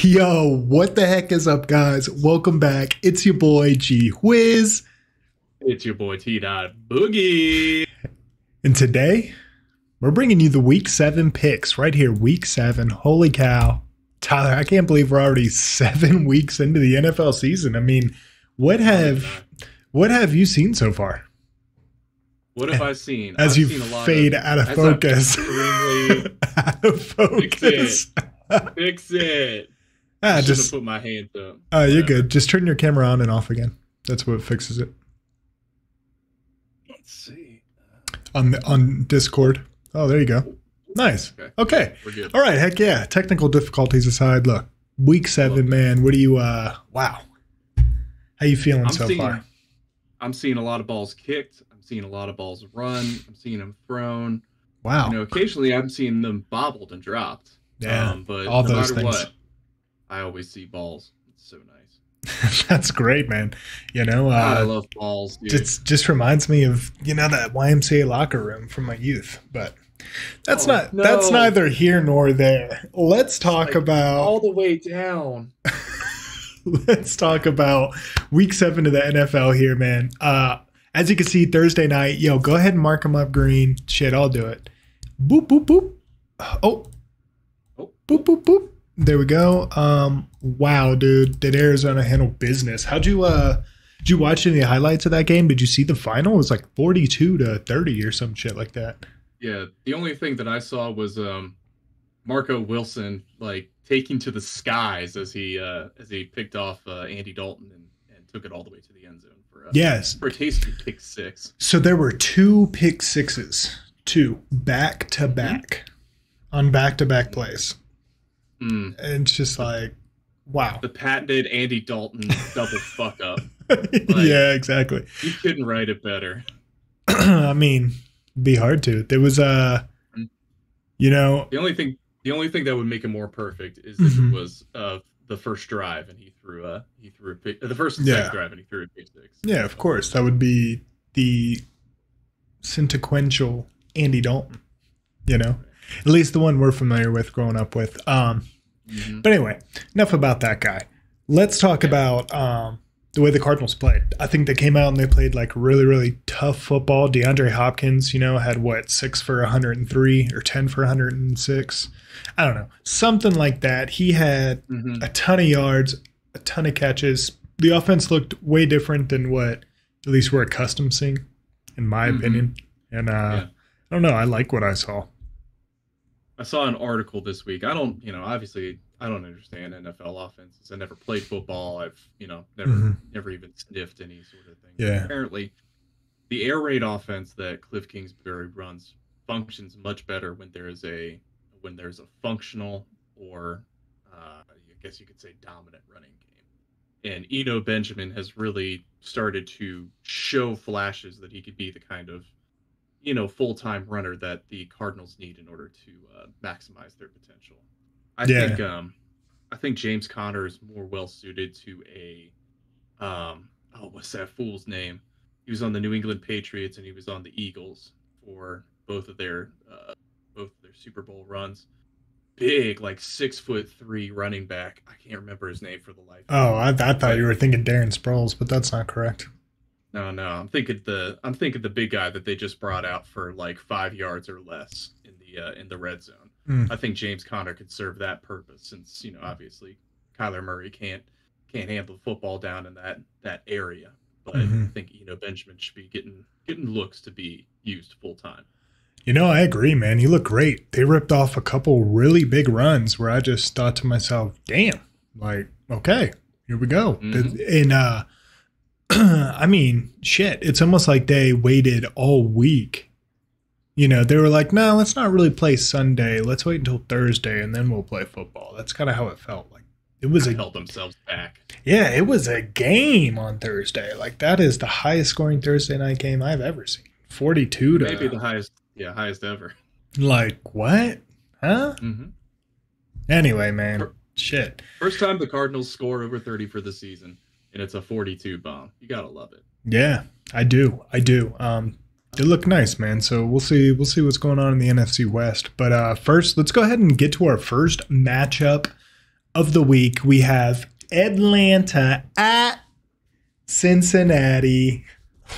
Yo, what the heck is up, guys? Welcome back. It's your boy G-Whiz. It's your boy TdotBoogie. And today, we're bringing you the Week 7 picks right here. Week 7. Holy cow. Tyler, I can't believe we're already 7 weeks into the NFL season. I mean, what have you seen so far? What have I seen? As you fade out of focus. Out of focus. Fix it. I just put my hands up. Oh, you're good. Just turn your camera on and off again. That's what fixes it. Let's see. On Discord. Oh, there you go. Nice. Okay. We're good. All right. Heck yeah. Technical difficulties aside, look, Week 7, man. What do you? Wow. How you feeling so far? I'm seeing a lot of balls kicked. I'm seeing a lot of balls run. I'm seeing them thrown. Wow. Occasionally I'm seeing them bobbled and dropped. Yeah. But all no those matter things. what, I always see balls. It's so nice. That's great, man. I love balls, dude. Just reminds me of that YMCA locker room from my youth, but that's that's neither here nor there. Let's talk about all the way down. Let's talk about Week 7 of the NFL here, man. As you can see, Thursday night. Yo, go ahead and mark them up green. Shit, I'll do it. Boop boop boop. Oh. Boop boop boop. There we go. Wow, dude. Did Arizona handle business? Did you watch any highlights of that game? Did you see the final? It was like 42-30 or some shit like that. Yeah, the only thing that I saw was Marco Wilson taking to the skies as he picked off Andy Dalton and took it all the way to the end zone for a tasty pick six. So there were 2 pick sixes, 2 back-to-back on back-to-back plays. And it's just like, wow. The patented Andy Dalton double fuck up. Yeah, exactly. You couldn't write it better. I mean, it'd be hard to. There was the only thing that would make it more perfect is if it was the first drive and he threw a pick, the first and second drive and he threw a pick six. Yeah, of course. That would be the consequential Andy Dalton, At least the one we're familiar with growing up with. But anyway, enough about that guy. Let's talk about the way the Cardinals played. I think they came out and they played really, really tough football. DeAndre Hopkins, had 6 for 103 or 10 for 106. I don't know. Something like that. He had a ton of yards, a ton of catches. The offense looked way different than what at least we're accustomed to seeing, in my opinion. And I don't know. I like what I saw. I saw an article this week. Obviously I don't understand NFL offenses. I never played football. I've, never even sniffed any sort of thing. Yeah. But apparently the air raid offense that Cliff Kingsbury runs functions much better when there's a functional or I guess you could say dominant running game. And Eno Benjamin has really started to show flashes that he could be the kind of full-time runner that the Cardinals need in order to maximize their potential. I think James Conner is more well suited to a what's that fool's name? He was on the New England Patriots and he was on the Eagles for both of their Super Bowl runs. Big, 6'3" running back. I can't remember his name for the life. Oh, I thought you were thinking Darren Sproles, but that's not correct. No. I'm thinking the big guy that they just brought out for 5 yards or less in the red zone. I think James Conner could serve that purpose since obviously Kyler Murray can't handle the football down in that area. But I think Benjamin should be getting looks to be used full time. I agree, man. He looked great. They ripped off a couple really big runs where I just thought to myself, "Damn! Okay, here we go." And I mean, shit. It's almost like they waited all week. They were like, "No, let's not really play Sunday. Let's wait until Thursday, and then we'll play football." That's kind of how it felt. It was held themselves back. Yeah, it was a game on Thursday. That is the highest scoring Thursday night game I've ever seen. 42 to maybe the highest ever. What? Huh? Anyway, man, shit. First time the Cardinals score over 30 for the season, and it's a 42 bomb. You gotta love it. Yeah, I do. They look nice, man. So we'll see what's going on in the NFC West. But first, let's go ahead and get to our first matchup of the week, we have Atlanta at Cincinnati.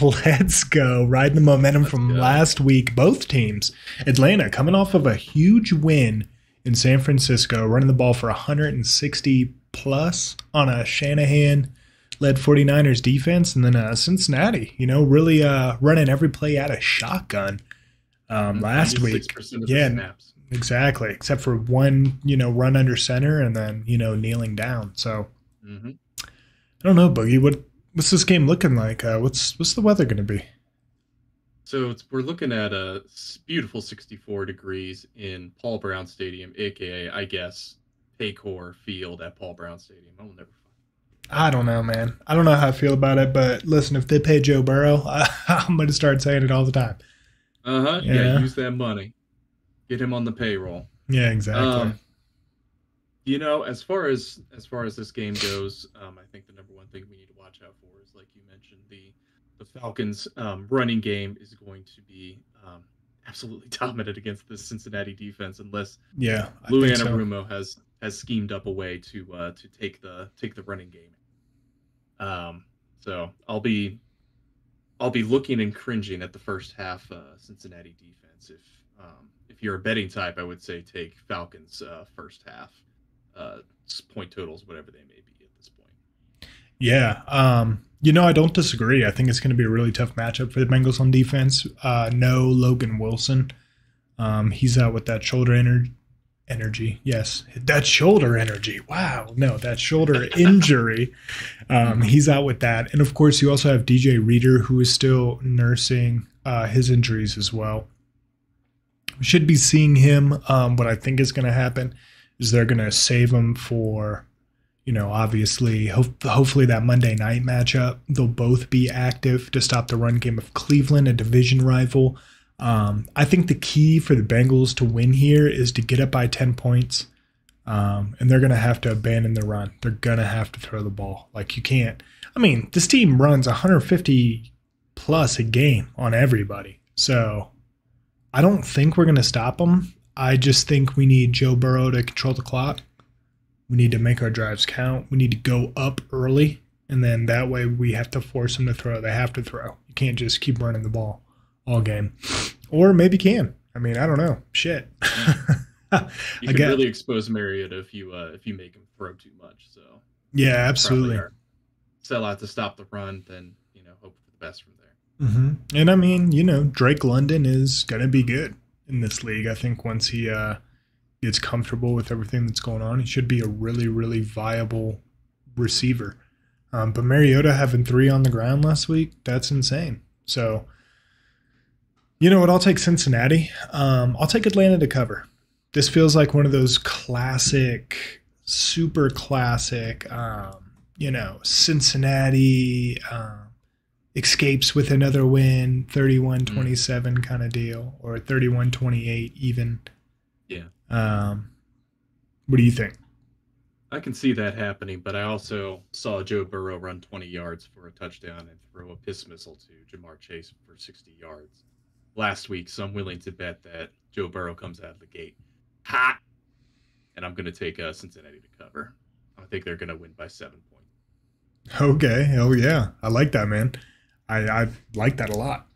Let's go. Riding the momentum from last week. Both teams. Atlanta coming off of a huge win in San Francisco, running the ball for 160 plus on a Shanahan-led 49ers defense. And then Cincinnati, really running every play out of shotgun last week. Yeah, snaps. Exactly. Except for one, run under center and then, kneeling down. So I don't know, Boogie. What's this game looking like? What's the weather going to be? So we're looking at a beautiful 64 degrees in Paul Brown Stadium, aka I guess Paycor Field at Paul Brown Stadium. I will never. I don't know, man. I don't know how I feel about it, but listen, if they pay Joe Burrow, I'm going to start saying it all the time. Yeah, use that money. Get him on the payroll. Yeah, exactly. As far as this game goes, I think the number one thing we need to watch out for is, like you mentioned, the Falcons' running game is going to be absolutely dominant against the Cincinnati defense, unless Lou Anarumo has schemed up a way to take the running game. So I'll be looking and cringing at the first half Cincinnati defense. If you're a betting type, I would say take Falcons first half point totals, whatever they may be at this point. Yeah. I don't disagree. I think it's going to be a really tough matchup for the Bengals on defense. No Logan Wilson. He's out with that shoulder energy. Yes, that shoulder energy. Wow. No, that shoulder injury. He's out with that. And, of course, you also have DJ Reader, who is still nursing his injuries as well. We should be seeing him. What I think is going to happen is they're going to save him for, obviously, hopefully that Monday night matchup. They'll both be active to stop the run game of Cleveland, a division rival. I think the key for the Bengals to win here is to get up by 10 points, and they're going to have to abandon the run. They're going to have to throw the ball. Like, you can't. I mean, this team runs 150 plus a game on everybody. So I don't think we're going to stop them. I just think we need Joe Burrow to control the clock. We need to make our drives count. We need to go up early, and then that way we have to force them to throw. They have to throw. You can't just keep running the ball all game. Or maybe can. I mean, I don't know. Shit. You can really expose Mariota if you make him throw too much. So yeah, absolutely. Sell out to stop the run, then hope for the best from there. And I mean, Drake London is gonna be good in this league. I think once he gets comfortable with everything that's going on, he should be a really, really viable receiver. But Mariota having 3 on the ground last week, that's insane. So, you know what? I'll take Cincinnati. I'll take Atlanta to cover. This feels like one of those classic, super classic, Cincinnati escapes with another win, 31-27 kind of deal, or 31-28 even. Yeah. What do you think? I can see that happening, but I also saw Joe Burrow run 20 yards for a touchdown and throw a piss missile to Jamar Chase for 60 yards last week, so I'm willing to bet that Joe Burrow comes out of the gate hot, and I'm going to take Cincinnati to cover. I think they're going to win by 7 points. Okay. Oh, yeah. I like that, man. I like that a lot.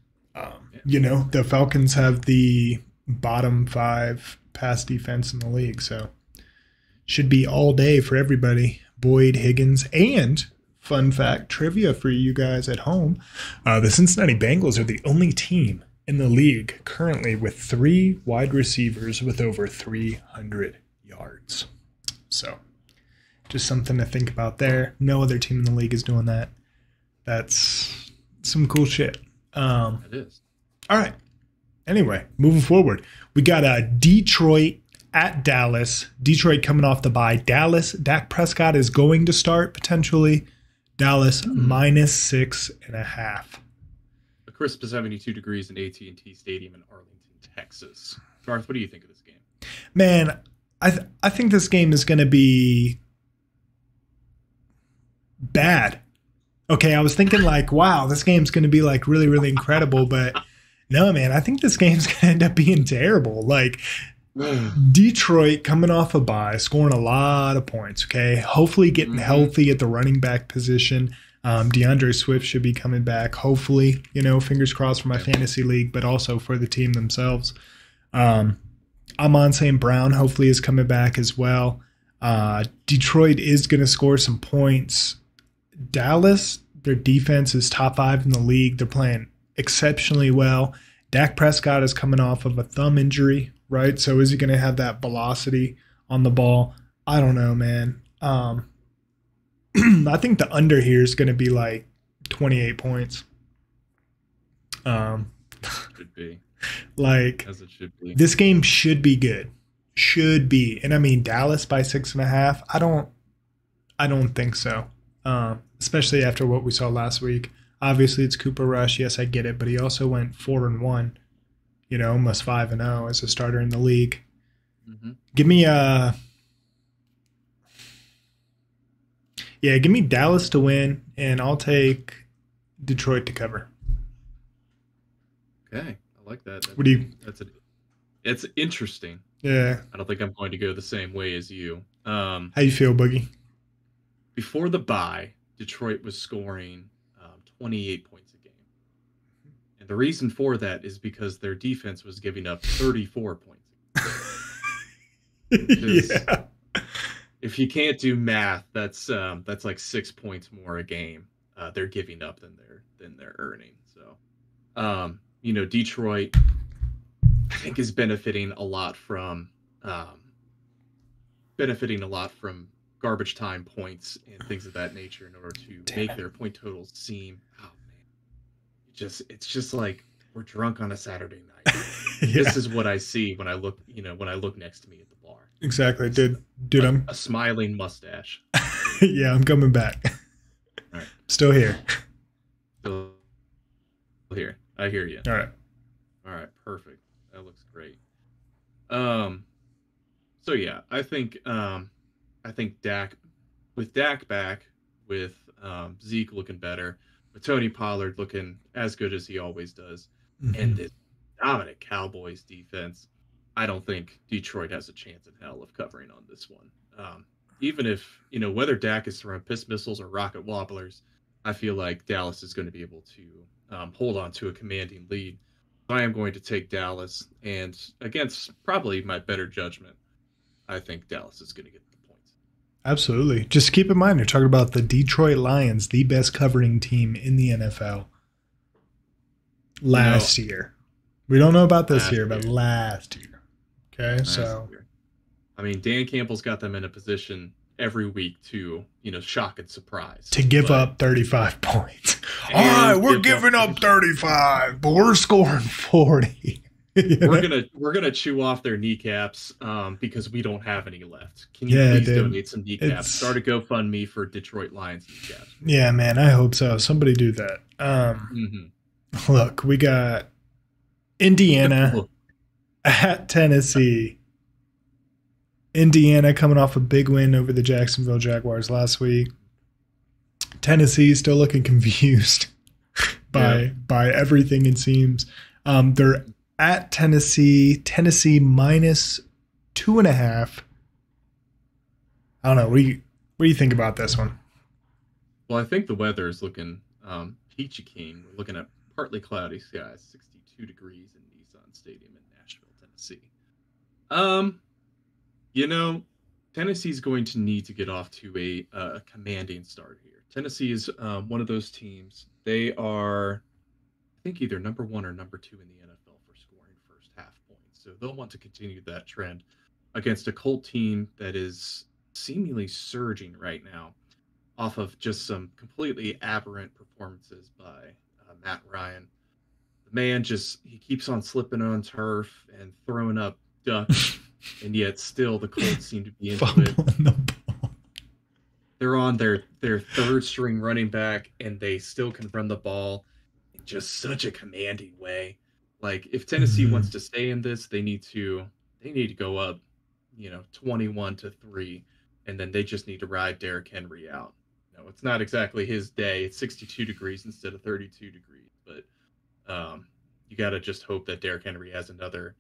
The Falcons have the bottom 5 pass defense in the league, so should be all day for everybody. Boyd, Higgins, and fun fact, trivia for you guys at home, the Cincinnati Bengals are the only team in the league currently with 3 wide receivers with over 300 yards. So just something to think about there. No other team in the league is doing that. That's some cool shit. It is. All right. Anyway, moving forward, we got Detroit at Dallas. Detroit coming off the bye. Dallas, Dak Prescott is going to start potentially. Dallas -6.5. A crisp 72 degrees in AT&T Stadium in Arlington, Texas. Garth, what do you think of this game? Man, I think this game is going to be bad. Okay, I was thinking like, wow, this game's going to be like really, really incredible, but no, man, I think this game's going to end up being terrible. Like, Detroit coming off a bye, scoring a lot of points. Okay, hopefully getting healthy at the running back position. DeAndre Swift should be coming back. Hopefully, fingers crossed for my fantasy league, but also for the team themselves. Amon St. Brown hopefully is coming back as well. Detroit is going to score some points. Dallas, their defense is top 5 in the league. They're playing exceptionally well. Dak Prescott is coming off of a thumb injury, right? So is he going to have that velocity on the ball? I don't know, man. I think the under here is going to be like 28 points. Should be. Like, as it should be. This game should be good. Should be. And I mean, Dallas by 6.5. I don't think so. Especially after what we saw last week. Obviously, it's Cooper Rush. Yes, I get it. But he also went 4-1. Almost 5-0 as a starter in the league. Give me give me Dallas to win, and I'll take Detroit to cover. Okay, I like that. What do you? It's interesting. Yeah. I don't think I'm going to go the same way as you. How you feel, Boogie? Before the bye, Detroit was scoring 28 points a game. And the reason for that is because their defense was giving up 34 points a game. Yeah. If you can't do math, that's like 6 points more a game they're giving up than they're earning. So, Detroit, I think, is benefiting a lot from garbage time points and things of that nature in order to make their point totals seem, oh man, it's just like we're drunk on a Saturday night. Yeah. This is what I see when I look next to me at the bar. Exactly, dude. I'm a smiling mustache. Yeah, I'm coming back. All right. Still here. Still here. I hear you. All right. Perfect. That looks great. So yeah, I think Dak, with Dak back, with Zeke looking better, with Tony Pollard looking as good as he always does, and this dominant Cowboys defense, I don't think Detroit has a chance in hell of covering on this one. Even if, whether Dak is throwing piss missiles or rocket wobblers, I feel like Dallas is going to be able to hold on to a commanding lead. So I am going to take Dallas, and against probably my better judgment, I think Dallas is going to get the points. Absolutely. Just keep in mind, you're talking about the Detroit Lions, the best covering team in the NFL last year. We don't know about this year, but last year. Okay, I mean, Dan Campbell's got them in a position every week to, shock and surprise. To give up 35 points. All right, we're giving up 35, but we're scoring 40. We're gonna chew off their kneecaps because we don't have any left. Can you please donate some kneecaps? Start a GoFundMe for Detroit Lions kneecaps. Yeah, man, I hope so. Somebody do that. Look, we got Indiana at Tennessee. Indiana coming off a big win over the Jacksonville Jaguars last week. Tennessee still looking confused by everything, it seems. They're at Tennessee minus 2.5. I don't know. What do you think about this one? Well, I think the weather is looking peachy keen. We're looking at partly cloudy skies, 62 degrees in Nissan Stadium in Nashville, Tennessee. Tennessee's going to need to get off to a commanding start here. Tennessee is one of those teams. They are, I think, either number 1 or number 2 in the NFL for scoring first half points. So they'll want to continue that trend against a Colt team that is seemingly surging right now off of just some completely aberrant performances by Matt Ryan. The man he keeps on slipping on turf and throwing up ducks. And yet still the Colts seem to be into it. The ball. They're on their third string running back, and they still can run the ball in just such a commanding way. Like, if Tennessee wants to stay in this, they need to go up, 21-3, and then they just need to ride Derrick Henry out. It's not exactly his day. It's 62 degrees instead of 32 degrees, but you got to just hope that Derrick Henry has another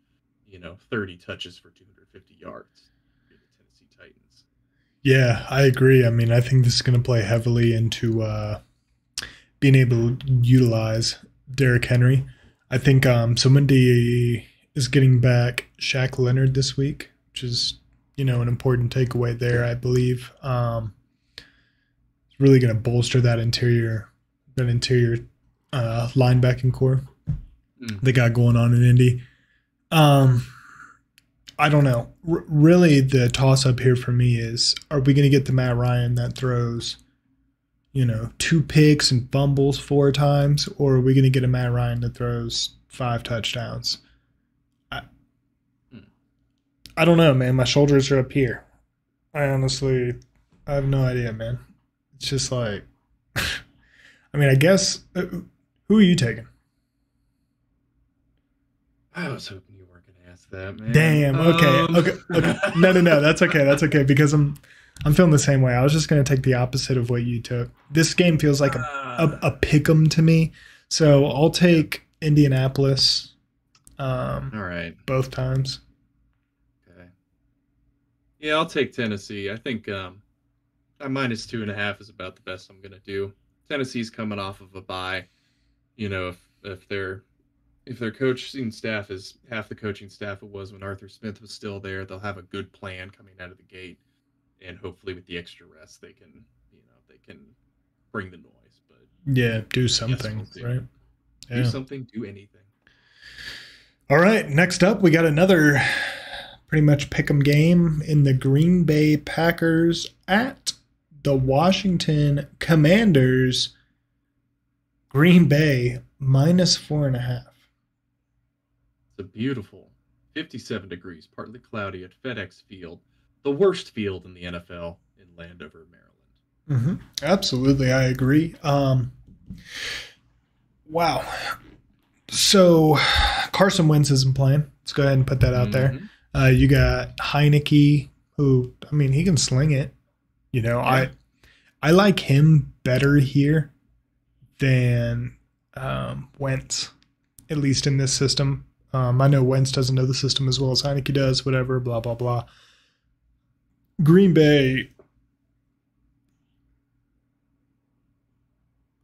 30 touches for 250 yards. For the Tennessee Titans. Yeah, I agree. I mean, I think this is going to play heavily into being able to utilize Derrick Henry. I think so Monday is getting back Shaq Leonard this week, which is, an important takeaway there, I believe. It's really going to bolster that interior linebacking core they got going on in Indy. I don't know. Really, the toss-up here for me is, are we going to get the Matt Ryan that throws, 2 picks and fumbles 4 times, or are we going to get a Matt Ryan that throws 5 touchdowns? I don't know, man. My shoulders are up here. I have no idea, man. It's just like, I mean, I guess, who are you taking? I was hoping you weren't going to ask that, man. Damn. Okay. No. That's okay. Because I'm feeling the same way. I was just going to take the opposite of what you took. This game feels like a pick'em to me. So I'll take Indianapolis. All right. Both times. Okay. Yeah, I'll take Tennessee. I think a -2.5 is about the best I'm going to do. Tennessee's coming off of a bye. If their coaching staff is half the coaching staff it was when Arthur Smith was still there, they'll have a good plan coming out of the gate, and hopefully with the extra rest they can bring the noise. But yeah, do something, right? Yeah. Do something, do anything. All right, next up we got another pretty much pick'em game in the Green Bay Packers at the Washington Commanders. Green Bay -4.5. It's a beautiful 57 degrees, partly cloudy at FedEx Field, the worst field in the NFL in Landover, Maryland. Absolutely, I agree. Wow. So Carson Wentz isn't playing. Let's go ahead and put that out there. You got Heineke, who, I mean, he can sling it. I like him better here than Wentz, at least in this system. I know Wentz doesn't know the system as well as Heineke does, whatever, blah, blah, blah. Green Bay,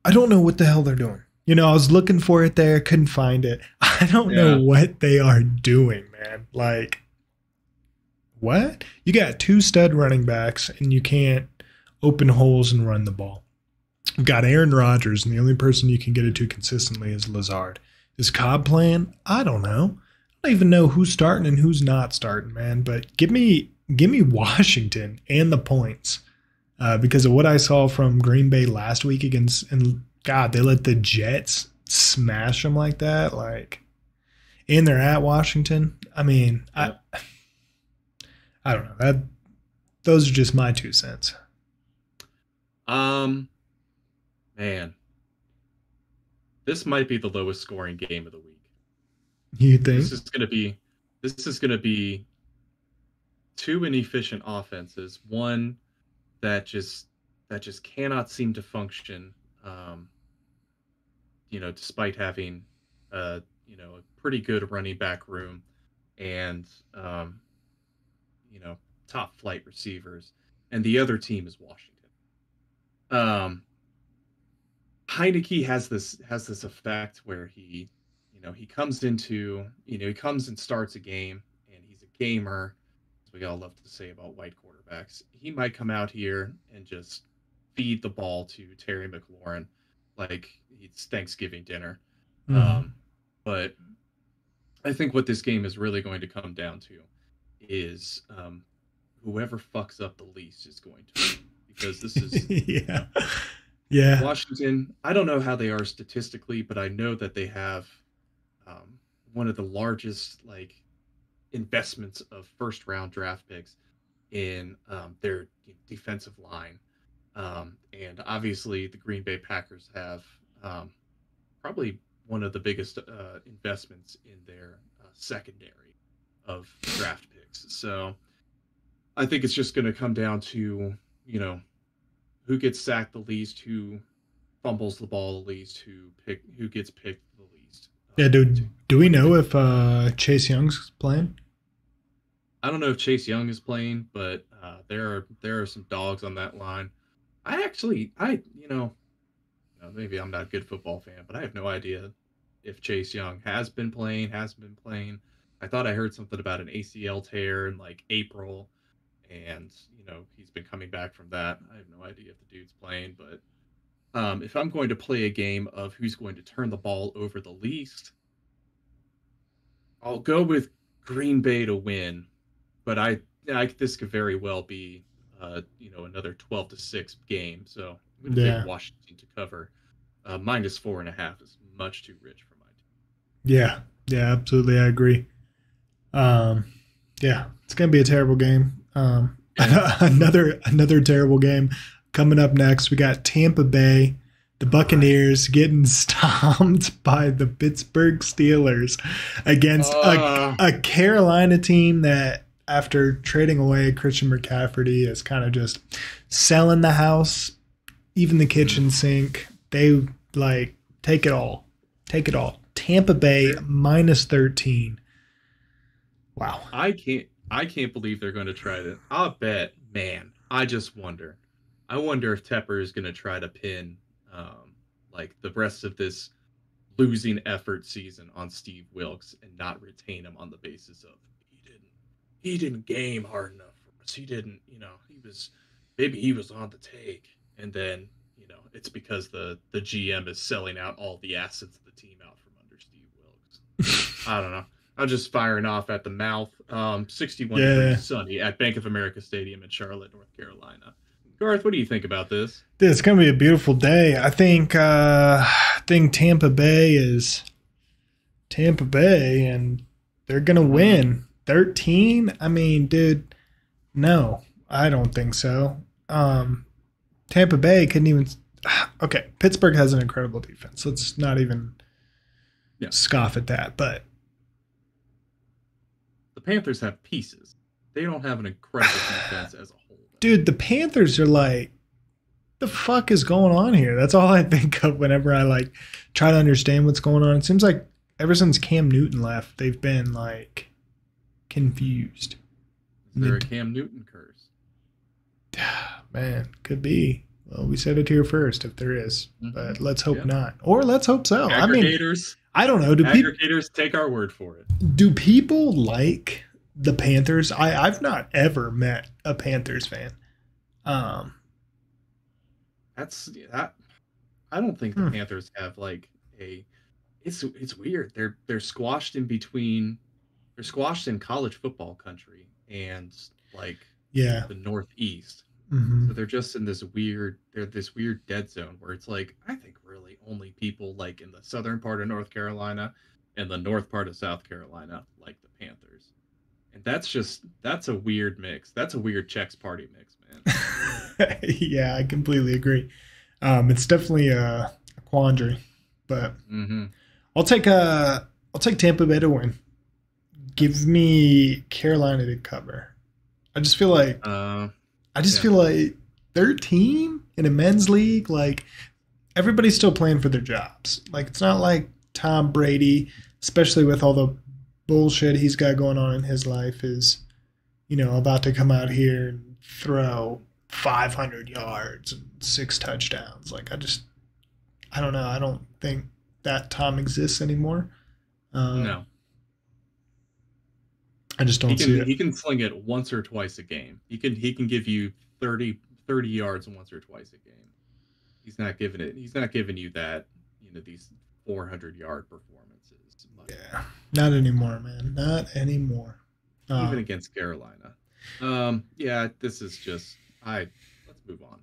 I don't know what the hell they're doing. I was looking for it there, couldn't find it. I don't know what they are doing, man. Like, what? You got 2 stud running backs, and you can't open holes and run the ball. You've got Aaron Rodgers, and the only person you can get it to consistently is Lazard. Is Cobb playing? I don't know. I don't even know who's starting and who's not starting, man. But give me Washington and the points because of what I saw from Green Bay last week against, and God, they let the Jets smash them like that. And they're at Washington. I mean, I don't know. Those are just my 2 cents. Man, this might be the lowest scoring game of the week. You think? This is gonna be 2 inefficient offenses. One that just cannot seem to function. Despite having a pretty good running back room and top flight receivers, and the other team is Washington. Heineke has this effect where he comes into he comes and starts a game, and he's a gamer, as we all love to say about white quarterbacks. He might come out here and just feed the ball to Terry McLaurin like it's Thanksgiving dinner. But I think what this game is really going to come down to is whoever fucks up the least is going to win, because this is yeah. Washington, I don't know how they are statistically, but I know that they have one of the largest investments of first round draft picks in their defensive line. And obviously the Green Bay Packers have probably one of the biggest investments in their secondary of draft picks. So I think it's just going to come down to, who gets sacked the least, who fumbles the ball the least, who gets picked the least. Yeah, do we know if Chase Young's playing? I don't know if Chase Young is playing, but there are some dogs on that line. Maybe I'm not a good football fan, but I have no idea if Chase Young has been playing, hasn't been playing. I thought I heard something about an ACL tear in like April, and he's been coming back from that. I have no idea if the dude's playing, but if I'm going to play a game of who's going to turn the ball over the least, I'll go with Green Bay to win. But this could very well be another 12-6 game. So I'm going to take Washington to cover. -4.5 is much too rich for my team. Yeah, absolutely. I agree. It's going to be a terrible game. Another terrible game coming up next. We got Tampa Bay, the Buccaneers getting stomped by the Pittsburgh Steelers against a Carolina team that, after trading away Christian McCaffrey, is kind of just selling the house, even the kitchen sink. They take it all. Take it all. Tampa Bay -13. Wow. I can't believe they're going to try to. I'll bet, man. I just wonder. I wonder if Tepper is going to try to pin the rest of this losing effort season on Steve Wilkes and not retain him on the basis of he didn't game hard enough for us. He didn't, he was on the take, and then it's because the GM is selling out all the assets of the team out from under Steve Wilkes. I don't know. I'm just firing off at the mouth. 61 degrees sunny at Bank of America Stadium in Charlotte, North Carolina. Garth, what do you think about this? It's going to be a beautiful day. I think Tampa Bay is Tampa Bay, and they're going to win. 13? I mean, dude, no, I don't think so. Tampa Bay couldn't even. Okay, Pittsburgh has an incredible defense. Let's not even scoff at that. But the Panthers have pieces. They don't have an incredible defense as a whole. Dude, the Panthers are like, the fuck is going on here? That's all I think of whenever I try to understand what's going on. It seems like ever since Cam Newton left, they've been confused. Is there a Cam Newton curse? Man, could be. Well, we said it here first if there is, but let's hope not. Or let's hope so. Aggregators. I mean, I don't know. Aggregators take our word for it. Do people like the Panthers? I've not ever met a Panthers fan. That's that. I don't think the Panthers have it's weird. They're squashed in between. They're squashed in college football country and the Northeast. Mm-hmm. So they're just in this weird dead zone where it's I think really only people in the southern part of North Carolina and the north part of South Carolina like the Panthers. And that's a weird mix. That's a weird Chex Party mix, man. Yeah, I completely agree. It's definitely a quandary, but I'll take Tampa Bay to win. Give me Carolina to cover. I just feel feel like 13 in a men's league, everybody's still playing for their jobs. It's not like Tom Brady, especially with all the bullshit he's got going on in his life, is, about to come out here and throw 500 yards and 6 touchdowns. I don't know. I don't think that Tom exists anymore. No. I just don't see it. He can sling it once or twice a game. He can give you 30 yards once or twice a game. He's not giving you that, these 400-yard performances. Yeah. Not anymore, man. Not anymore. Even against Carolina. This is just let's move on.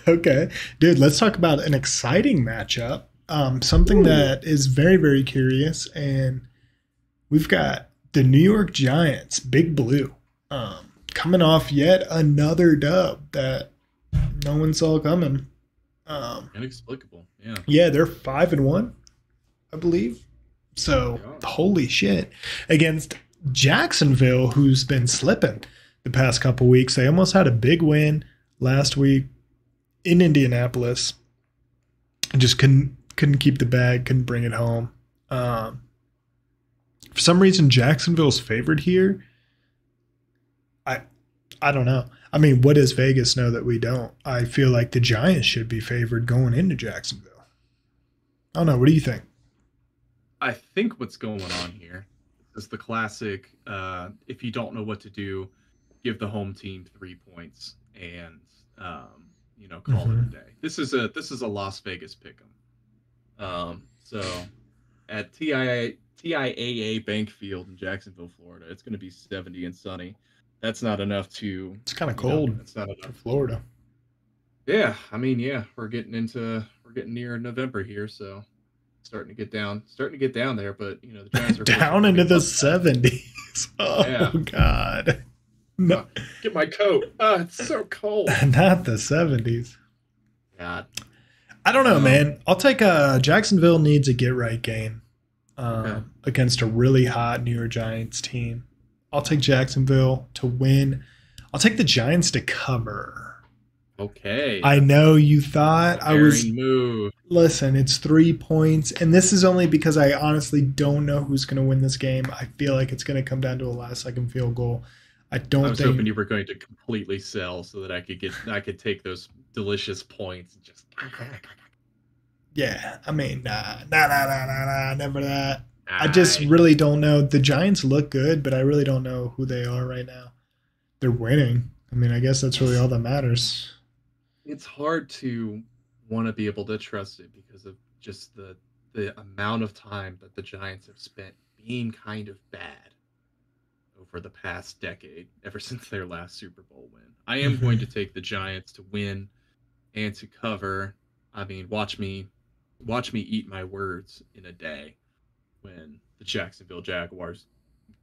Okay. Dude, let's talk about an exciting matchup. Something that is very, very curious, and we've got the New York Giants, Big Blue, coming off yet another dub that no one saw coming. Inexplicable, yeah. Yeah, they're 5-1, I believe. So, holy shit. Against Jacksonville, who's been slipping the past couple weeks. They almost had a big win last week in Indianapolis. Just couldn't keep the bag, couldn't bring it home. For some reason, Jacksonville's favored here. I don't know. I mean, what does Vegas know that we don't? I feel like the Giants should be favored going into Jacksonville. I don't know. What do you think? I think what's going on here is the classic, if you don't know what to do, give the home team 3 points and, call it a day. This is a Las Vegas pick'em. So at TIAA Bank Field in Jacksonville, Florida, it's going to be 70 and sunny. That's not enough to. It's kind of cold. It's not enough for Florida. Yeah, I mean, we're getting near November here, so starting to get down there. But the Giants are down into the 70s. Oh yeah. God! No, get my coat. It's so cold. Not the 70s. God. I don't know, man. I'll take Jacksonville needs a get right game against a really hot New York Giants team. I'll take Jacksonville to win. I'll take the Giants to cover. Okay. I know you thought I was. Move. Listen, it's 3 points, and this is only because I honestly don't know who's going to win this game. I feel like it's going to come down to a last-second field goal. I was hoping you were going to completely sell so that I could take those delicious points and just. Yeah, I mean, nah, never that. I just really don't know. The Giants look good, but I really don't know who they are right now. They're winning. I mean, I guess that's really all that matters. It's hard to want to be able to trust it because of just the amount of time that the Giants have spent being kind of bad over the past decade, ever since their last Super Bowl win. I am going to take the Giants to win and to cover. I mean, watch me eat my words in a day when the Jacksonville Jaguars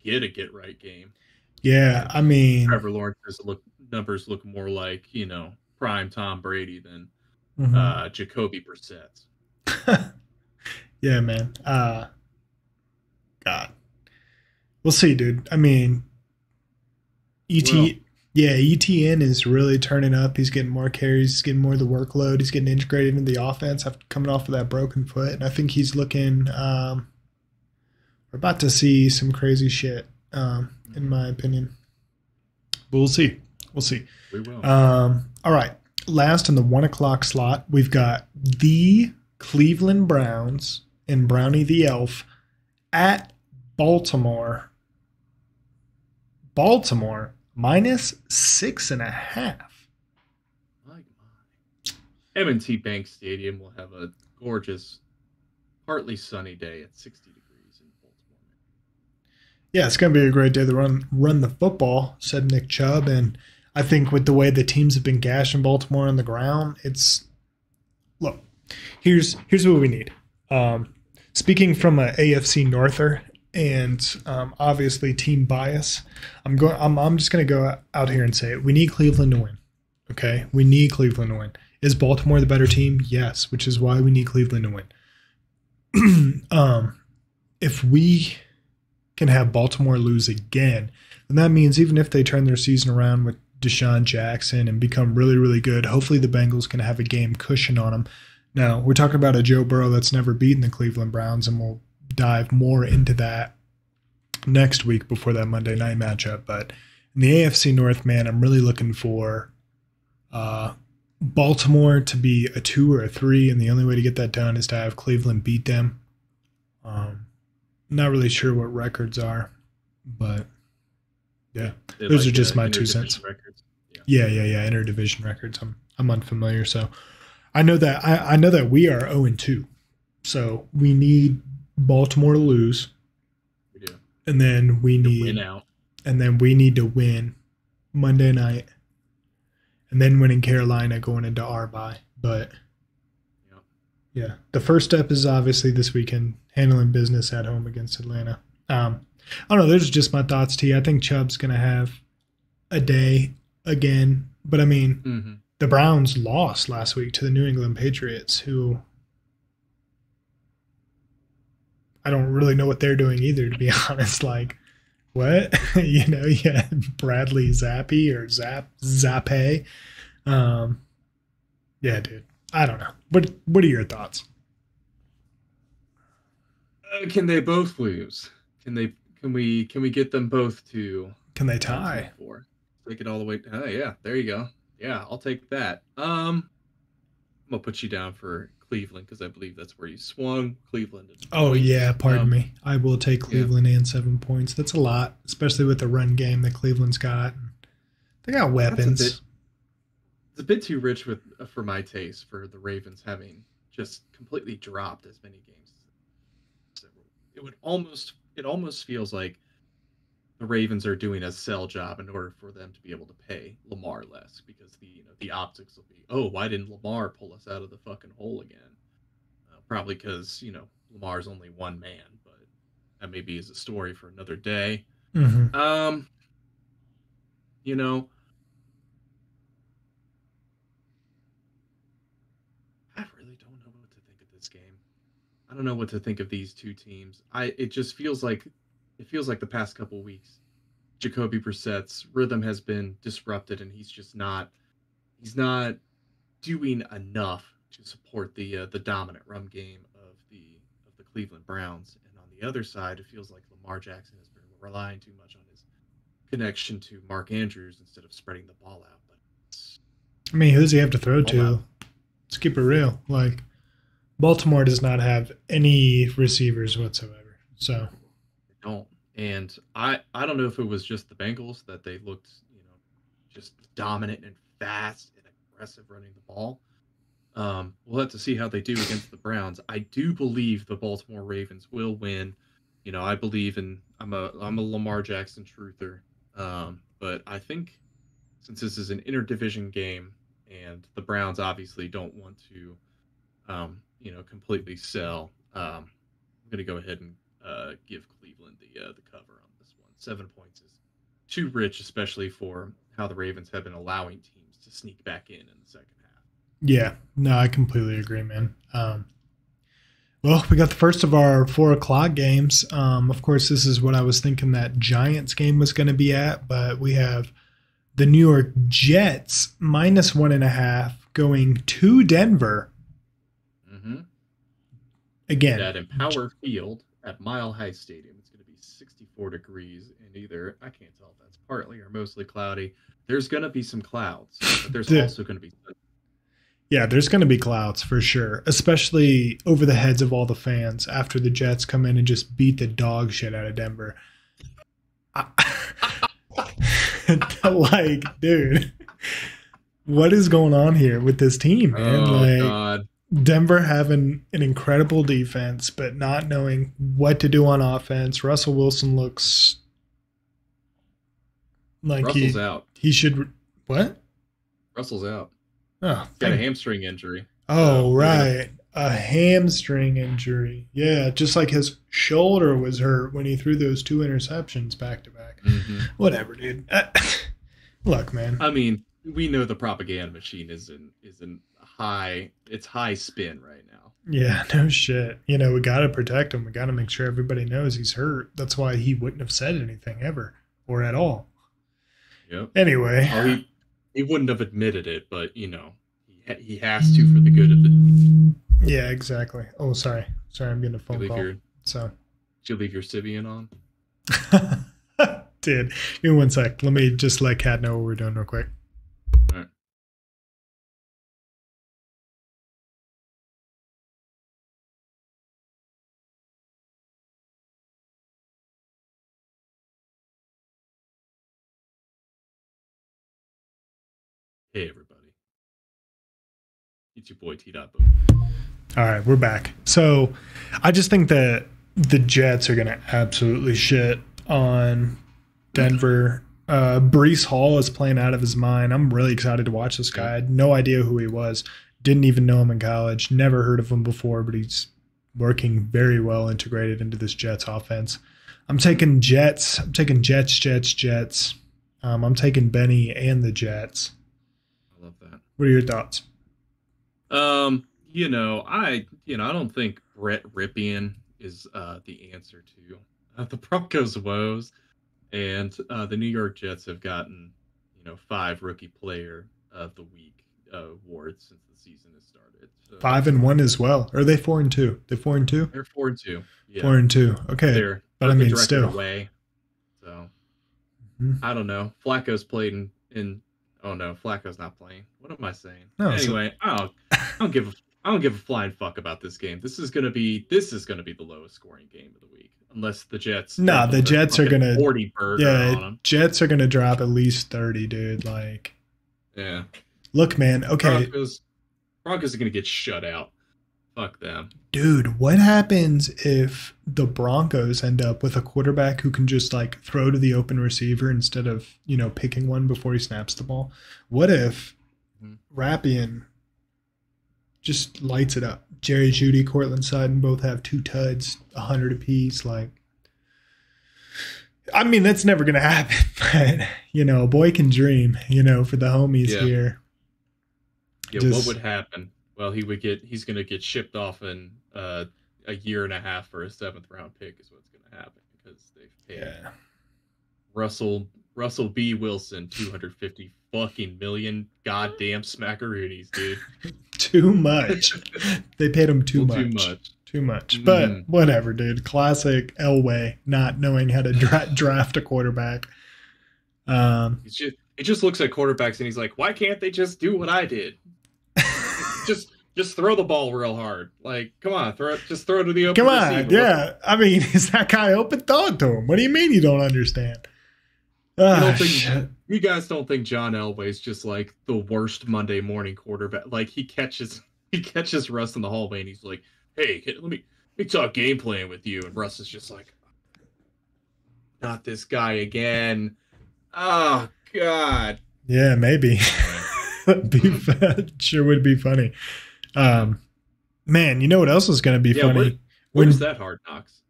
get a get-right game. Yeah, I mean, Trevor Lawrence's numbers look more like, prime Tom Brady than Jacoby Brissett. Yeah, man. God. We'll see, dude. I mean, ETN is really turning up. He's getting more carries. He's getting more of the workload. He's getting integrated into the offense after coming off of that broken foot. And I think he's looking we're about to see some crazy shit, in my opinion. But we'll see. We'll see. We will. All right. Last in the 1 o'clock slot, we've got the Cleveland Browns and Brownie the Elf at Baltimore. Baltimore minus 6.5. My. M&T Bank Stadium will have a gorgeous, partly sunny day at 60 degrees in Baltimore. Yeah, it's going to be a great day to run the football, said Nick Chubb. And I think with the way the teams have been gashing Baltimore on the ground, look, here's what we need. Speaking from an AFC Norther and obviously team bias, I'm just going to go out here and say it. We need Cleveland to win. Okay, we need Cleveland to win. Is Baltimore the better team? Yes, which is why we need Cleveland to win. If we can have Baltimore lose again, then that means even if they turn their season around with Deshaun Jackson and become really, really good, hopefully the Bengals can have a game cushion on them. Now, we're talking about a Joe Burrow that's never beaten the Cleveland Browns, and we'll dive more into that next week before that Monday night matchup. But in the AFC North, man, I'm really looking for Baltimore to be a 2 or a 3, and the only way to get that done is to have Cleveland beat them. Not really sure what records are, but yeah, those are just my 2 cents. Records. Yeah, interdivision records. I'm unfamiliar, so I know that we are 0-2, so we need Baltimore to lose. We do, and then we need win out, and then we need to win Monday night, and then winning Carolina going into our bye. But yeah, the first step is obviously this weekend handling business at home against Atlanta. I don't know. Those are just my thoughts, T. I think Chubb's going to have a day again. But, I mean, the Browns lost last week to the New England Patriots, who I don't really know what they're doing either, to be honest. Like, what? You had Bradley Zappi or Zappe. Yeah, dude. I don't know. What are your thoughts? Can they both lose? Can they? Can we get them both to Can they 2 tie? and 4? Take it all the way. Oh yeah, there you go. Yeah, I'll take that. I'm gonna put you down for Cleveland because I believe that's where you swung. Cleveland and Oh yeah, points. pardon me. I will take Yeah, Cleveland and 7 points. That's a lot, especially with the run game that Cleveland's got. They got that's a bit. weapons. It's a bit too rich with for my taste for the Ravens having just completely dropped as many games. It almost feels like the Ravens are doing a sell job in order for them to be able to pay Lamar less because the optics will be, oh, why didn't Lamar pull us out of the fucking hole again? Probably because Lamar's only one man, but that maybe is a story for another day. Hmm. Um, you know, I really don't know what to think of this game. I don't know what to think of these two teams. It just feels like the past couple weeks, Jacoby Brissett's rhythm has been disrupted, and he's not doing enough to support the dominant run game of the Cleveland Browns. And on the other side, it feels like Lamar Jackson has been relying too much on his connection to Mark Andrews instead of spreading the ball out. But it's I mean, who does he have to throw all out. to? Let's keep it real. Like Baltimore does not have any receivers whatsoever. So They don't. And I don't know if it was just the Bengals that they looked, just dominant and fast and aggressive running the ball. We'll have to see how they do against the Browns. I do believe the Baltimore Ravens will win. I believe in I'm a Lamar Jackson truther. But I think since this is an interdivision game and the Browns obviously don't want to completely sell, I'm gonna go ahead and give Cleveland the cover on this one. 7 points is too rich, especially for how the Ravens have been allowing teams to sneak back in the second half. yeah, no, I completely agree, man. Well, we got the first of our 4 o'clock games. Of course, this is what I was thinking that Giants game was going to be at, but we have the New York Jets -1.5 going to Denver Mm-hmm. again. At Empower Field at Mile High Stadium, it's going to be 64 degrees, and either I can't tell if that's partly or mostly cloudy. There's going to be some clouds, but there's The, also going to be yeah, there's going to be clouds for sure, especially over the heads of all the fans after the Jets come in and just beat the dog shit out of Denver. I, like, dude, what is going on here with this team, man? oh Like, god. Denver having an incredible defense, but not knowing what to do on offense. Russell Wilson looks like Russell's out. he should. What? Russell's out. Oh, He's got a hamstring injury. oh, So right. A hamstring injury. Yeah, just like his shoulder was hurt when he threw those 2 interceptions back to back. Mhm. Whatever, dude. Look, man. I mean, we know the propaganda machine is in high spin right now. Yeah, no shit. We got to protect him. We got to make sure everybody knows he's hurt. That's why he wouldn't have said anything ever or at all. Yep. Anyway. Oh, he wouldn't have admitted it, but he has to for the good of the team. Yeah, exactly. Oh, sorry. Sorry, I'm getting a phone call. So. Did you leave your Sibian on? Dude, give me 1 sec. Let me just let Kat know what we're doing real quick. All right. Hey everybody, it's your boy TdotBoogie. All right, we're back. So I just think that the Jets are going to absolutely shit on Denver. Brees Hall is playing out of his mind. I'm really excited to watch this guy. I had no idea who he was. Didn't even know him in college. Never heard of him before, but he's working very well integrated into this Jets offense. I'm taking Jets. I'm taking Jets. I'm taking Benny and the Jets. I love that. What are your thoughts? I don't think Brett Ripien is the answer to the Broncos' woes, and the New York Jets have gotten 5 Rookie Player of the Week awards since the season has started. So, 5-1 as well. Or are they 4-2? They're 4-2. They're 4-2. Yeah. 4-2. Okay, but I mean, still. Away. So I don't know. Flacco's played in. Oh no, Flacco's not playing. What am I saying? No, anyway, I don't give a flying fuck about this game. This is gonna be the lowest scoring game of the week, unless the Jets. No, the Jets are gonna 40 burger on them. Jets are gonna drop at least 30, dude. Like, yeah. Look, man. Okay, Broncos are gonna get shut out. Fuck them. Dude, what happens if the Broncos end up with a quarterback who can just like throw to the open receiver instead of, picking one before he snaps the ball? What if Rapien just lights it up? Jerry Jeudy, Cortland Sutton both have 2 tuds, 100 apiece. Like, I mean, that's never going to happen. But, a boy can dream, for the homies here. Yeah, what would happen? Well, he's going to get shipped off in a year and a half for a 7th round pick is what's going to happen because they've paid Russell B. Wilson $250 fucking million goddamn smackaroonies, dude. Too much. They paid him too much. But whatever, dude. Classic Elway not knowing how to draft a quarterback. He just looks at quarterbacks and he's like, why can't they just do what I did? Just throw the ball real hard. Like, come on, just throw it to the open receiver. Come on, yeah. I mean, is that guy open? Throw it to him. What do you mean you don't understand? You guys don't think John Elway's just like the worst Monday morning quarterback? Like he catches Russ in the hallway and he's like, "Hey, let me talk game plan with you," and Russ is just like, "Not this guy again." Oh God. Yeah, maybe. Sure would be funny. Man, you know what else is going to be funny? Where's that Hard Knocks?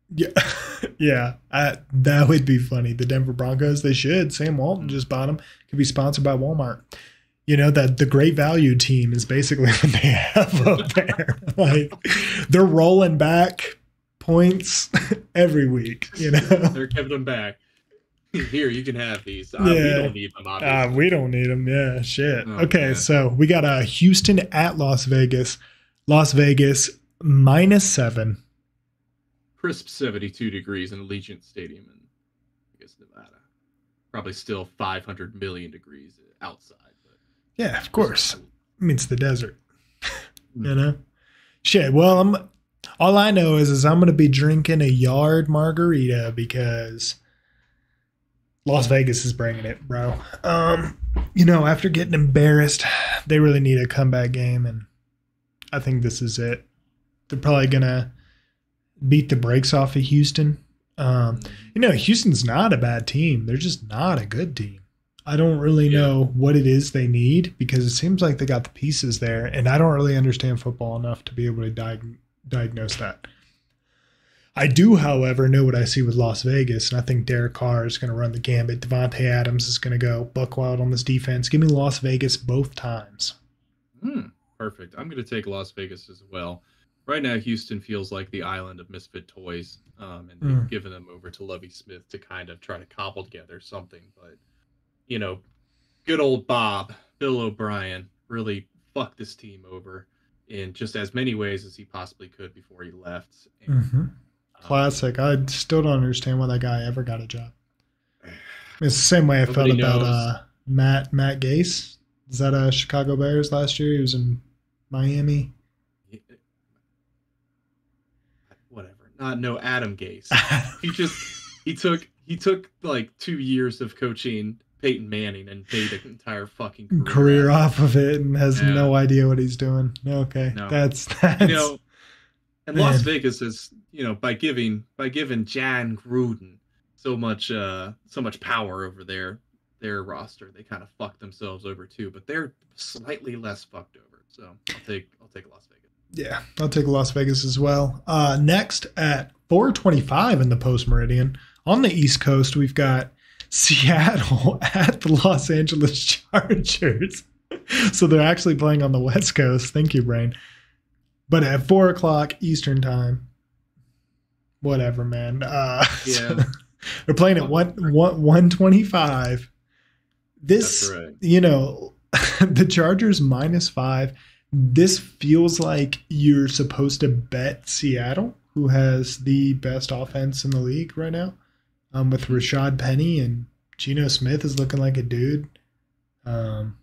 Yeah, that would be funny. The Denver Broncos, they should. Sam Walton just bought them. Could be sponsored by Walmart. That the great value team is basically what they have up there. Like, they're rolling back points every week. They're giving them back. Here, you can have these. We don't need them, obviously. We don't need them. Yeah, shit. Okay, man. So we got Houston at Las Vegas. Las Vegas -7. Crisp 72 degrees in Allegiant Stadium in, I guess, Nevada. Probably still 500 million degrees outside. But yeah, of course. I mean, it's the desert. Shit. Well, all I know is I'm going to be drinking a yard margarita because Las Vegas is bringing it, bro. After getting embarrassed, they really need a comeback game, and I think this is it. They're probably gonna beat the brakes off of Houston. Houston's not a bad team. They're just not a good team. I don't really know what it is they need because it seems like they got the pieces there, and I don't really understand football enough to be able to diagnose that. I do, however, know what I see with Las Vegas, and I think Derek Carr is going to run the gambit. Devontae Adams is going to go buck wild on this defense. Give me Las Vegas both times. Perfect. I'm going to take Las Vegas as well. Right now, Houston feels like the island of misfit toys, and they've given them over to Lovie Smith to kind of try to cobble together something. But, good old Bill O'Brien, really fucked this team over in just as many ways as he possibly could before he left. And, classic. I still don't understand why that guy ever got a job. It's the same way I felt about Matt Gase. Is that Chicago Bears last year? He was in Miami. Whatever. No, Adam Gase. he took like 2 years of coaching Peyton Manning and made an entire fucking career off of it and has no idea what he's doing. Okay, no. That's and Las Vegas is by giving Jan Gruden so much power over their roster, they kind of fucked themselves over too. But they're slightly less fucked over. So I'll take Las Vegas. Yeah, I'll take Las Vegas as well. Next at 4:25 in the Post Meridian on the East Coast, we've got Seattle at the Los Angeles Chargers. So they're actually playing on the West Coast. Thank you, brain. But at 4:00 Eastern time. Whatever, man. So they're playing at 1:25. This, That's right. The Chargers -5. This feels like you're supposed to bet Seattle, who has the best offense in the league right now, with Rashad Penny, and Geno Smith is looking like a dude. Um,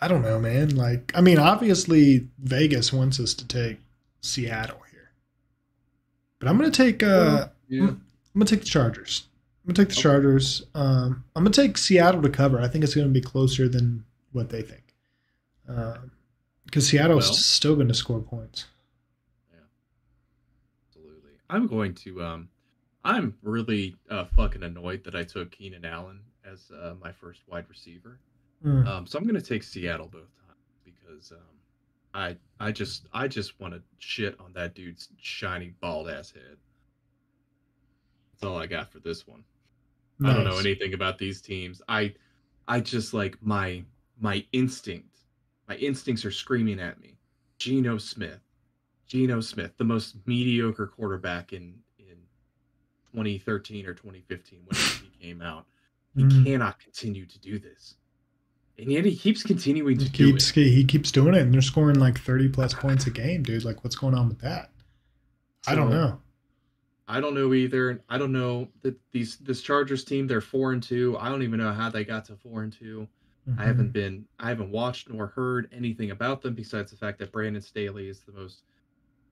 I don't know, man. Like, I mean, obviously Vegas wants us to take Seattle here, but I'm gonna take I'm gonna take the Chargers. I'm gonna take the Chargers. I'm gonna take Seattle to cover. I think it's gonna be closer than what they think, because Seattle's still going to score points. Yeah, absolutely. I'm going to. I'm really fucking annoyed that I took Keenan Allen as my first wide receiver. So I'm going to take Seattle both times because I just want to shit on that dude's shiny bald ass head. That's all I got for this one. Nice. I don't know anything about these teams. I just like my instincts are screaming at me. Geno Smith, the most mediocre quarterback in 2013 or 2015 when he came out. He cannot continue to do this. And yet he keeps continuing to do it. He keeps doing it, and they're scoring like 30-plus points a game, dude. Like, what's going on with that? So, I don't know. I don't know either. I don't know that this Chargers team, they're 4-2. I don't even know how they got to 4-2. I haven't watched nor heard anything about them besides the fact that Brandon Staley is the most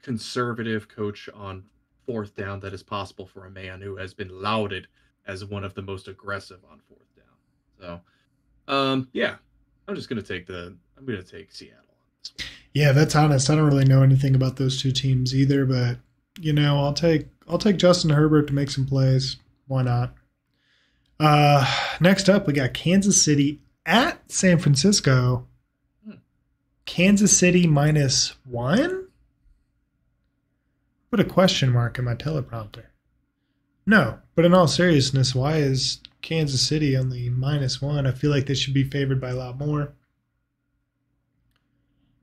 conservative coach on fourth down that is possible for a man who has been lauded as one of the most aggressive on fourth down. So, yeah, I'm going to take Seattle on this one. Yeah, that's honest. I don't really know anything about those two teams either, but I'll take Justin Herbert to make some plays. Why not? Next up, we got Kansas City at San Francisco. Kansas City -1? Put a question mark in my teleprompter. No, but in all seriousness, why is Kansas City only -1? I feel like they should be favored by a lot more.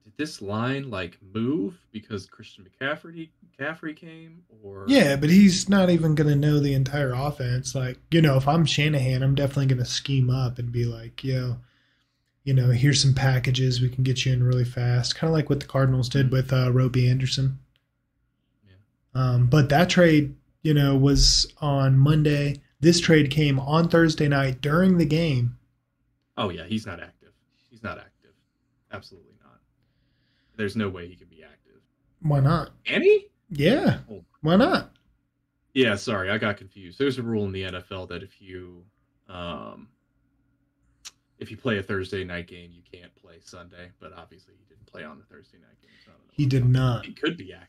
Did this line move because Christian McCaffrey came, or? Yeah, but he's not even going to know the entire offense. Like, if I'm Shanahan, I'm definitely going to scheme up and be like, here's some packages we can get you in really fast. Kind of like what the Cardinals did with Roby Anderson. Yeah. But that trade, was on Monday. This trade came on Thursday night during the game. Oh, yeah, he's not active. Absolutely not. There's no way he can be active. Why not? Can he? Yeah. Why not? Yeah, sorry, I got confused. There's a rule in the NFL that if you play a Thursday night game, you can't play Sunday. But obviously, he didn't play on the Thursday night game. So he did not. He could be active.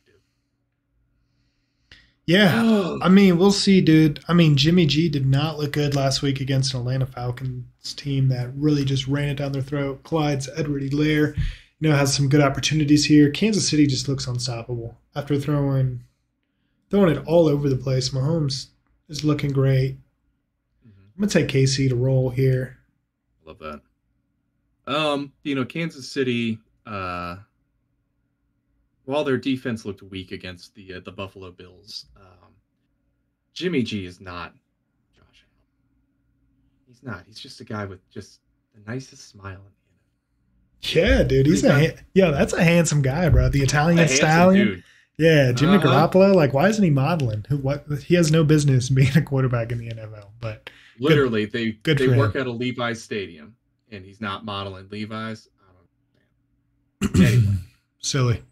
Yeah, I mean, we'll see, dude. I mean, Jimmy G did not look good last week against an Atlanta Falcons team that really just ran it down their throat. Clyde's Edwards-Helaire, has some good opportunities here. Kansas City just looks unstoppable after throwing it all over the place. Mahomes is looking great. I'm gonna take KC to roll here. Love that. Kansas City. While their defense looked weak against the Buffalo Bills, Jimmy G is not Josh Allen. He's not. He's just a guy with just the nicest smile in the NFL. Yeah, dude. That's a handsome guy, bro. The Italian stallion. Dude. Yeah, Jimmy Garoppolo. Like, why isn't he modeling? He has no business being a quarterback in the NFL. But literally, they work at a Levi's stadium, and he's not modeling Levi's. I don't understand. Anyway, silly.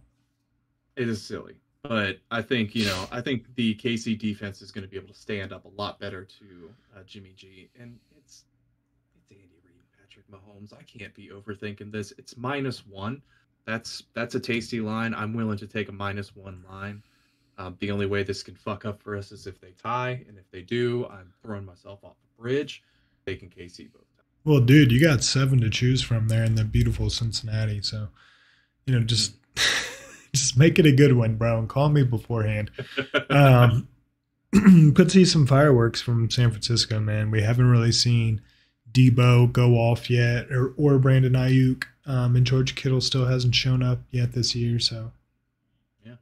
It is silly, but I think the KC defense is going to be able to stand up a lot better to Jimmy G, and it's Andy Reid, Patrick Mahomes. I can't be overthinking this. It's -1. That's a tasty line. I'm willing to take a -1 line. The only way this can fuck up for us is if they tie, and if they do, I'm throwing myself off the bridge. Taking KC both times. Well, dude, you got 7 to choose from there in the beautiful Cincinnati, so just. Just make it a good one, bro, and call me beforehand. Could see some fireworks from San Francisco, man. We haven't really seen Debo go off yet, or Brandon Ayuk, and George Kittle still hasn't shown up yet this year. So, yeah,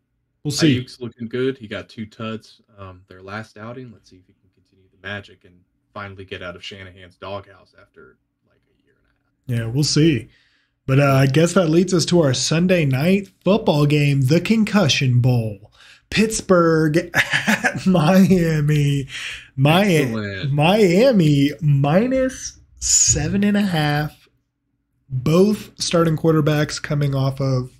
we'll see. Ayuk's looking good. He got 2 tuds their last outing. Let's see if he can continue the magic and finally get out of Shanahan's doghouse after like a year and a half. Yeah, we'll see. But I guess that leads us to our Sunday night football game, the Concussion Bowl. Pittsburgh at Miami. Miami minus 7.5. Both starting quarterbacks coming off of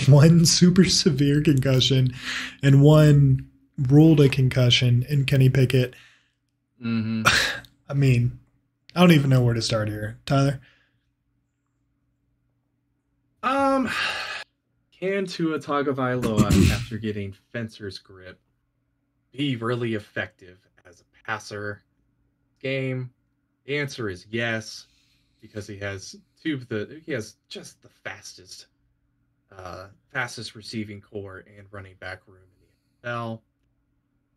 one super severe concussion and one ruled a concussion in Kenny Pickett. Mm-hmm. I mean, I don't even know where to start here. Tyler? Can Tua Tagovailoa, after getting fencer's grip, be really effective as a passer game? The answer is yes, because he has just the fastest receiving core and running back room in the NFL.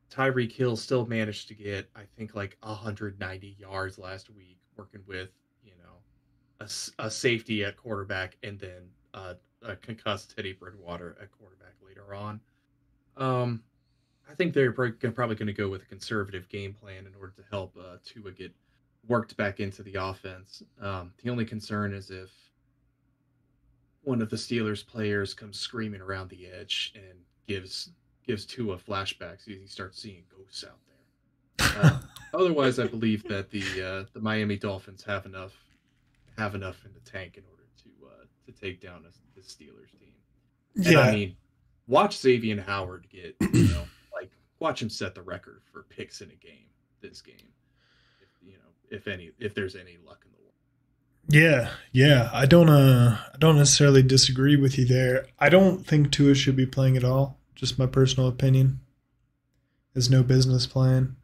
Tyreek Hill still managed to get, I think, like 190 yards last week, working with, a safety at quarterback and then a concussed Teddy Bridgewater at quarterback later on. I think they're probably going to go with a conservative game plan in order to help Tua get worked back into the offense. The only concern is if one of the Steelers players comes screaming around the edge and gives Tua flashbacks. He starts seeing ghosts out there. Otherwise, I believe that the Miami Dolphins have enough in the tank in order to take down the Steelers team. And Yeah. I mean, watch Xavier Howard get, watch him set the record for picks in a game this game. If there's any luck in the world. Yeah. I don't necessarily disagree with you there. I don't think Tua should be playing at all. Just my personal opinion. There's no business plan.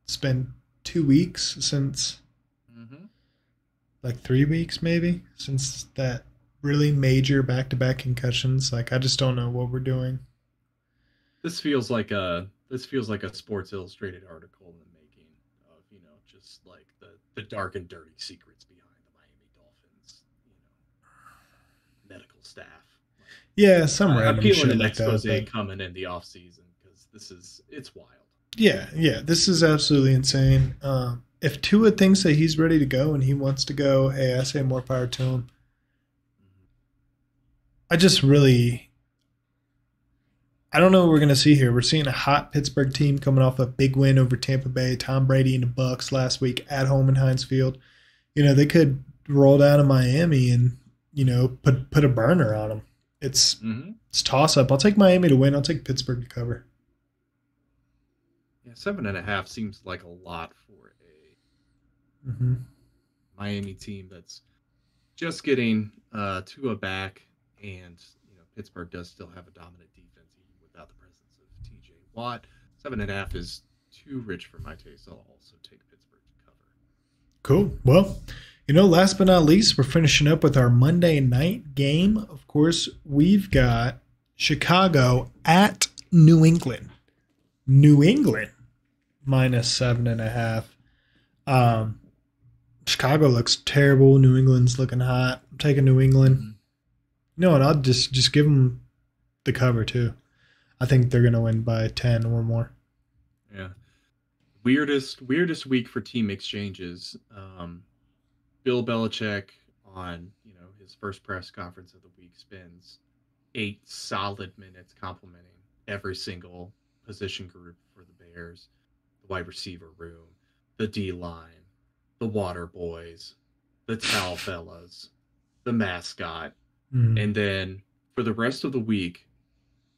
It's been 2 weeks since, like 3 weeks maybe, since that really major back-to-back concussions. Like, I just don't know what we're doing. This feels like a Sports Illustrated article in the making of, just like the dark and dirty secrets behind the Miami Dolphins, medical staff. Yeah, some random I'm shit feeling an like expose that. coming in the off season because it's wild. Yeah, this is absolutely insane. If Tua thinks that he's ready to go and he wants to go, hey, I say more power to him. I don't know what we're going to see here. We're seeing a hot Pittsburgh team coming off a big win over Tampa Bay, Tom Brady and the Bucs last week at home in Heinz Field. They could roll down to Miami and, put a burner on them. It's toss-up. I'll take Miami to win. I'll take Pittsburgh to cover. Yeah, 7.5 seems like a lot for a Miami team that's just getting Tua back, and Pittsburgh does still have a dominant defense even without the presence of T.J. Watt. 7.5 is too rich for my taste. I'll also take Pittsburgh to cover. Cool. Well, last but not least, we're finishing up with our Monday night game. Of course, we've got Chicago at New England. New England minus 7.5. Chicago looks terrible. New England's looking hot. I'm taking New England. And I'll just give them the cover too. I think they're going to win by 10 or more. Yeah. Weirdest week for team exchanges. Bill Belichick on, his first press conference of the week spends 8 solid minutes complimenting every single position group for the Bears, the wide receiver room, the D-line, the water boys, the towel fellas, the mascot. And then for the rest of the week,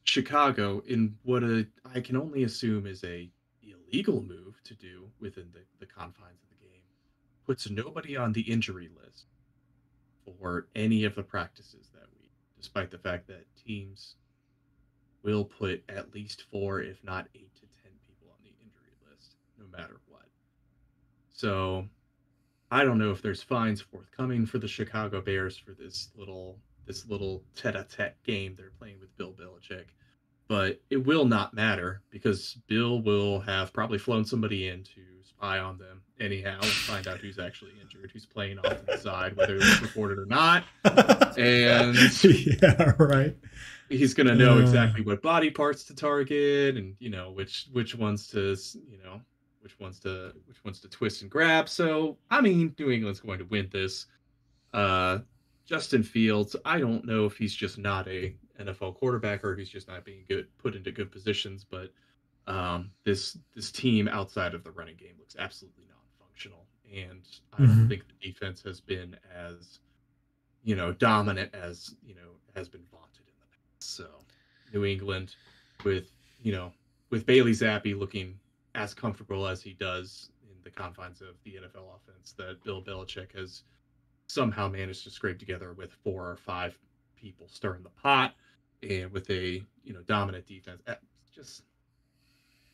Chicago, in what I can only assume is a illegal move to do within the confines of the game, puts nobody on the injury list for any of the practices that week, despite the fact that teams will put at least 4, if not 8 to 10 people on the injury list, no matter what. So I don't know if there's fines forthcoming for the Chicago Bears for this little tete-a-tete game they're playing with Bill Belichick. But it will not matter because Bill will have probably flown somebody in to spy on them anyhow and find out who's actually injured, who's playing off to the side, whether it's reported or not. And yeah, right. He's going to know exactly what body parts to target and, which ones to, which ones to twist and grab. So I mean, New England's going to win this. Justin Fields, I don't know if he's just not a NFL quarterback or if he's just not being put into good positions, but this team outside of the running game looks absolutely non-functional, and I don't think the defense has been as dominant as has been vaunted in the past. So New England with Bailey Zappi looking as comfortable as he does in the confines of the NFL offense that Bill Belichick has somehow managed to scrape together with 4 or 5 people stirring the pot, and with a dominant defense. Just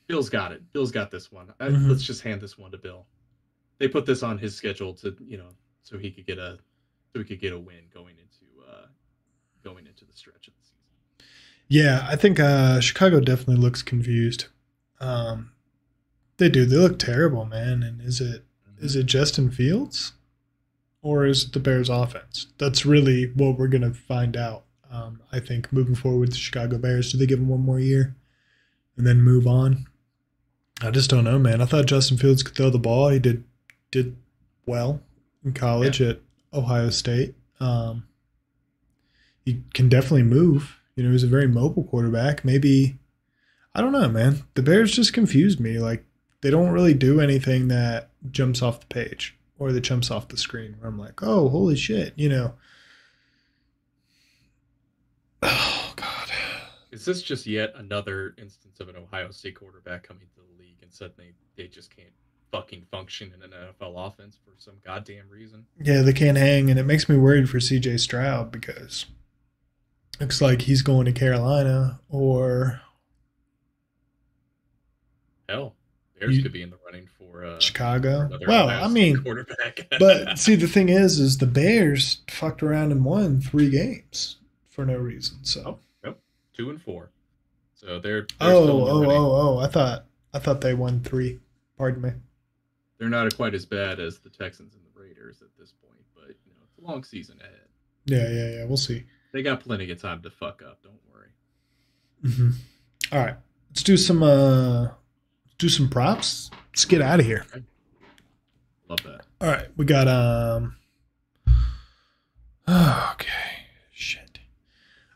Bill's got it. Bill's got this one. Let's just hand this one to Bill. They put this on his schedule to so he could get a win going into the stretch of the season. Yeah, I think Chicago definitely looks confused. They do. They look terrible, man. And is it Justin Fields? Or is it the Bears offense? That's really what we're going to find out, I think, moving forward with the Chicago Bears. Do they give him one more year and then move on? I just don't know, man. I thought Justin Fields could throw the ball. He did well in college at Ohio State. He can definitely move. He's a very mobile quarterback. Maybe, I don't know, man. The Bears just confused me. Like, they don't really do anything that jumps off the page or that jumps off the screen where I'm like, oh, holy shit, Oh, God. Is this just yet another instance of an Ohio State quarterback coming to the league and suddenly they just can't fucking function in an NFL offense for some goddamn reason? Yeah, they can't hang, and it makes me worried for CJ Stroud because looks like he's going to Carolina or hell, Bears could be in the running for Chicago. Well, I mean, quarterback. But see, the thing is the Bears fucked around and won 3 games for no reason. So 2-4. So they're I thought they won 3. Pardon me. They're not quite as bad as the Texans and the Raiders at this point, but it's a long season ahead. Yeah. We'll see. They got plenty of time to fuck up. Don't worry. All right, let's do some props. Let's get out of here. Love that. All right, we got okay, shit.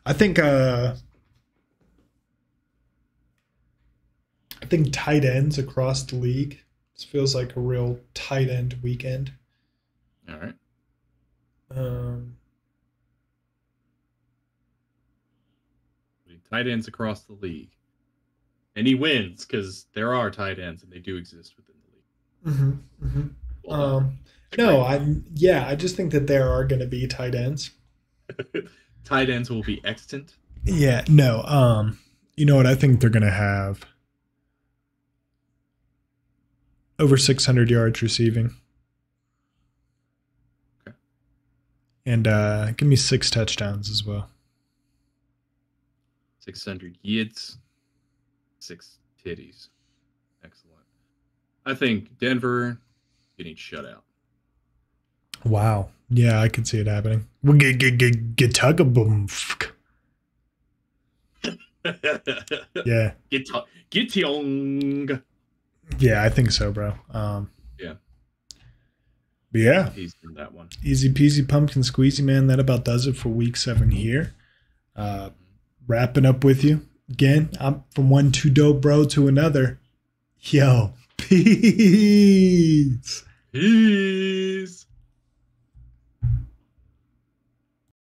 I think tight ends across the league. This feels like a real tight end weekend. All right. Tight ends across the league. And he wins because there are tight ends and they do exist within the league. Well, I just think that there are going to be tight ends. Tight ends will be extant. Yeah, no. You know what? I think they're going to have over 600 yards receiving. Okay. And give me 6 touchdowns as well. 600 yids, 6 titties. Excellent. I think Denver getting shut out. Wow. Yeah, I can see it happening. We'll get tug a boom. Yeah. Get young. Yeah, I think so, bro. Yeah. But yeah. He's in that one. Easy peasy pumpkin squeezy, man. That about does it for week 7 here. Wrapping up with you. Again, I'm from one TooDopeBro to another. Yo, peace. Peace.